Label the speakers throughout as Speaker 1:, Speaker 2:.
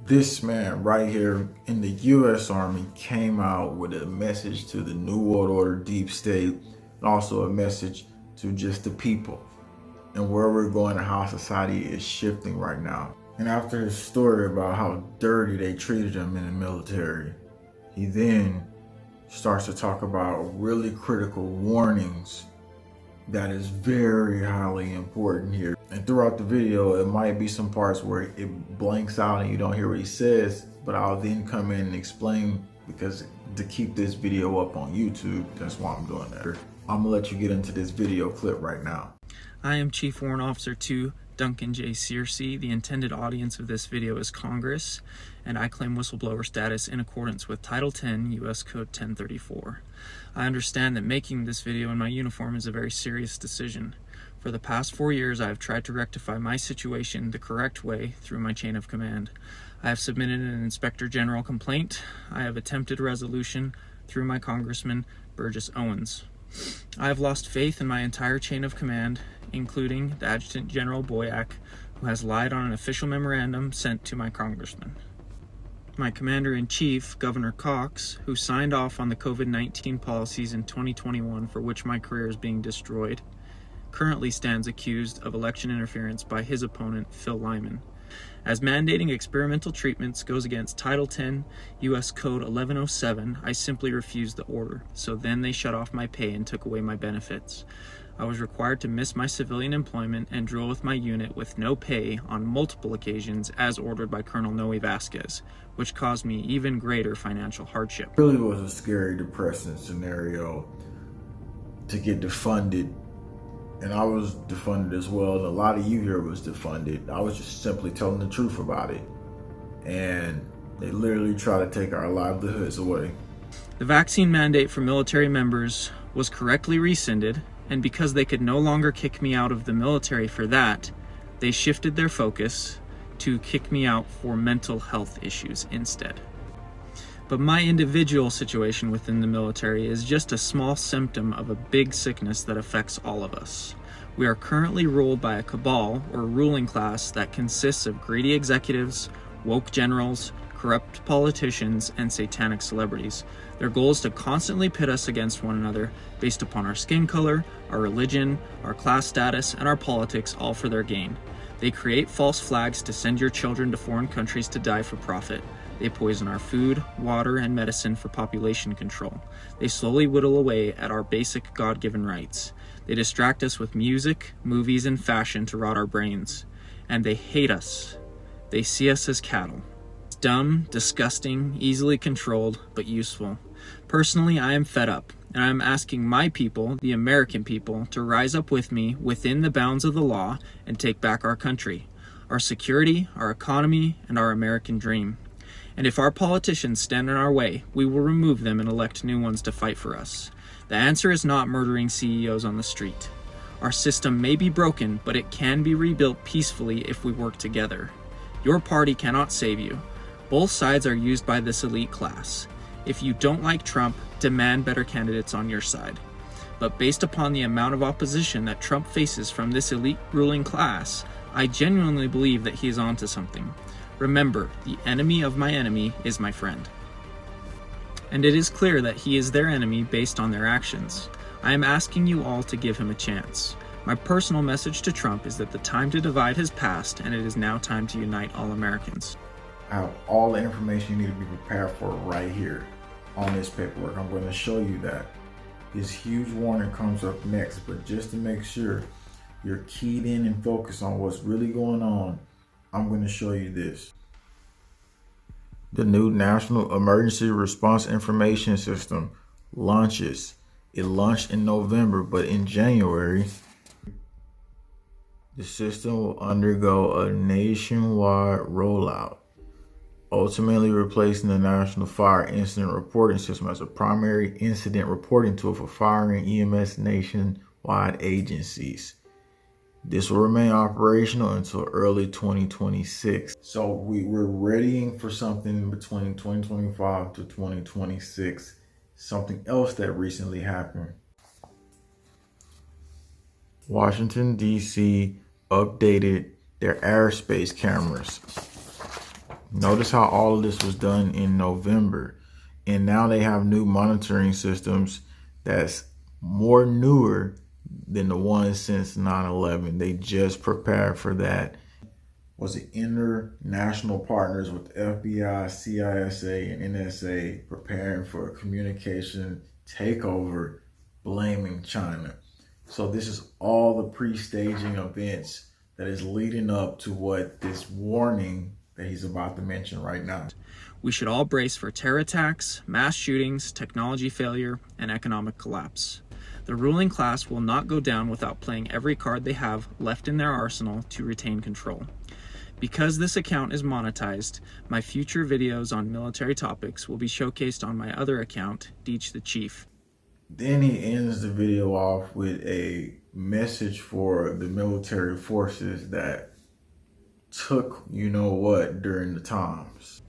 Speaker 1: This man right here in the U.S. Army came out with a message to the New World Order deep state, and also a message to just the people and where we're going and how society is shifting right now. And after his story about how dirty they treated him in the military, he then starts to talk about really critical warnings that is very highly important here. And throughout the video, it might be some parts where it blanks out and you don't hear what he says, but I'll then come in and explain, because to keep this video up on YouTube, that's why I'm doing that. I'm gonna let you get into this video clip right now.
Speaker 2: I am Chief Warrant Officer 2 Duncan J. Searcy. The intended audience of this video is Congress, and I claim whistleblower status in accordance with Title 10 U.S. Code 1034. I understand that making this video in my uniform is a very serious decision. For the past 4 years, I have tried to rectify my situation the correct way through my chain of command. I have submitted an Inspector General complaint. I have attempted resolution through my Congressman Burgess Owens. I have lost faith in my entire chain of command, including the Adjutant General Boyack, who has lied on an official memorandum sent to my congressman. My Commander-in-Chief, Governor Cox, who signed off on the COVID-19 policies in 2021 for which my career is being destroyed, currently stands accused of election interference by his opponent, Phil Lyman. As mandating experimental treatments goes against Title 10 U.S. Code 1107, I simply refused the order, so then they shut off my pay and took away my benefits. I was required to miss my civilian employment and drill with my unit with no pay on multiple occasions as ordered by Colonel Noe Vasquez, which caused me even greater financial hardship.
Speaker 1: It really was a scary, depressing scenario to get defunded. And I was defunded as well, and a lot of you here was defunded. I was just simply telling the truth about it. And they literally try to take our livelihoods away.
Speaker 2: The vaccine mandate for military members was correctly rescinded, and because they could no longer kick me out of the military for that, they shifted their focus to kick me out for mental health issues instead. But my individual situation within the military is just a small symptom of a big sickness that affects all of us. We are currently ruled by a cabal or ruling class that consists of greedy executives, woke generals, corrupt politicians, and satanic celebrities. Their goal is to constantly pit us against one another based upon our skin color, our religion, our class status, and our politics, all for their gain. They create false flags to send your children to foreign countries to die for profit. They poison our food, water, and medicine for population control. They slowly whittle away at our basic God-given rights. They distract us with music, movies, and fashion to rot our brains. And they hate us. They see us as cattle. It's dumb, disgusting, easily controlled, but useful. Personally, I am fed up, and I am asking my people, the American people, to rise up with me within the bounds of the law and take back our country, our security, our economy, and our American dream. And if our politicians stand in our way, we will remove them and elect new ones to fight for us. The answer is not murdering CEOs on the street. Our system may be broken, but it can be rebuilt peacefully if we work together. Your party cannot save you. Both sides are used by this elite class. If you don't like Trump, demand better candidates on your side. But based upon the amount of opposition that Trump faces from this elite ruling class, I genuinely believe that he is onto something. Remember, the enemy of my enemy is my friend. And it is clear that he is their enemy based on their actions. I am asking you all to give him a chance. My personal message to Trump is that the time to divide has passed, and it is now time to unite all Americans.
Speaker 1: I have all the information you need to be prepared for right here on this paperwork. I'm going to show you that. This huge warning comes up next, but just to make sure you're keyed in and focused on what's really going on, I'm going to show you this. The new National Emergency Response Information System launches. It launched in November, but in January, the system will undergo a nationwide rollout, ultimately replacing the National Fire Incident Reporting System as a primary incident reporting tool for fire and EMS nationwide agencies. This will remain operational until early 2026. So we're readying for something between 2025 to 2026. Something else that recently happened. Washington, D.C. updated their airspace cameras. Notice how all of this was done in November. And now they have new monitoring systems that's more newer than the ones since 9/11. They just prepared for that. Was it international partners with FBI, CISA, and NSA preparing for a communication takeover, blaming China. So this is all the pre-staging events that is leading up to what this warning that he's about to mention right now.
Speaker 2: We should all brace for terror attacks, mass shootings, technology failure, and economic collapse. The ruling class will not go down without playing every card they have left in their arsenal to retain control. Because this account is monetized, my future videos on military topics will be showcased on my other account, Deech the Chief.
Speaker 1: Then he ends the video off with a message for the military forces that took you know what during the times.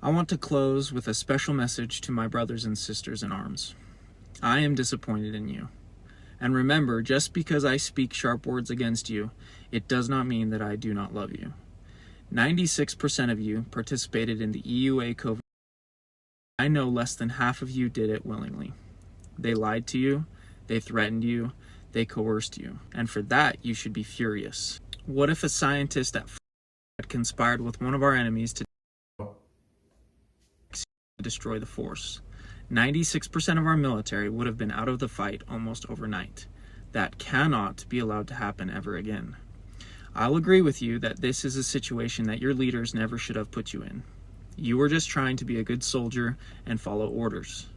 Speaker 2: I want to close with a special message to my brothers and sisters in arms. I am disappointed in you. And remember, just because I speak sharp words against you, it does not mean that I do not love you. 96% of you participated in the EUA COVID. I know less than half of you did it willingly. They lied to you, they threatened you, they coerced you, and for that you should be furious. What if a scientist had conspired with one of our enemies to destroy the force? 96% of our military would have been out of the fight almost overnight. That cannot be allowed to happen ever again. I'll agree with you that this is a situation that your leaders never should have put you in. You were just trying to be a good soldier and follow orders.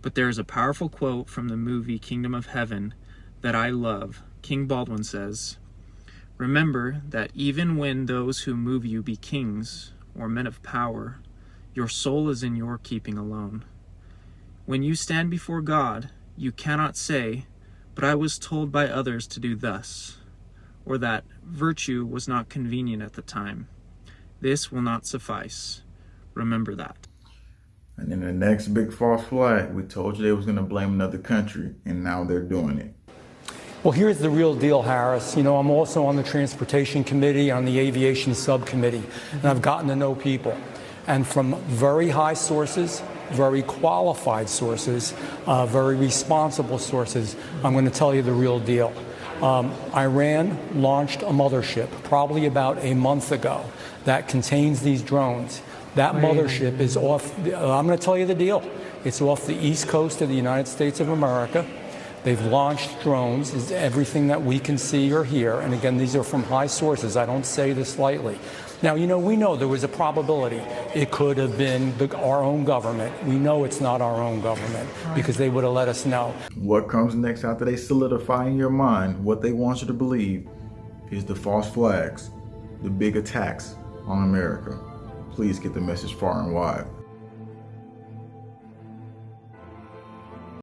Speaker 2: But there is a powerful quote from the movie Kingdom of Heaven that I love. King Baldwin says, "Remember that even when those who move you be kings or men of power, your soul is in your keeping alone. When you stand before God, you cannot say, 'But I was told by others to do thus,' or that virtue was not convenient at the time. This will not suffice. Remember that."
Speaker 1: And then the next big false flag, we told you they was going to blame another country, and now they're doing it.
Speaker 3: Well, here's the real deal, Harris. You know, I'm also on the Transportation Committee, on the Aviation Subcommittee, and I've gotten to know people. And from very high sources, very qualified sources, very responsible sources, I'm going to tell you the real deal. Iran launched a mothership probably about a month ago that contains these drones. That mothership is off, I'm going to tell you the deal. It's off the east coast of the United States of America. They've launched drones, is everything that we can see or hear. And again, these are from high sources. I don't say this lightly. Now, you know, we know there was a probability it could have been our own government. We know it's not our own government because they would have let us know.
Speaker 1: What comes next after they solidify in your mind what they want you to believe is the false flags, the big attacks on America. Please get the message far and wide.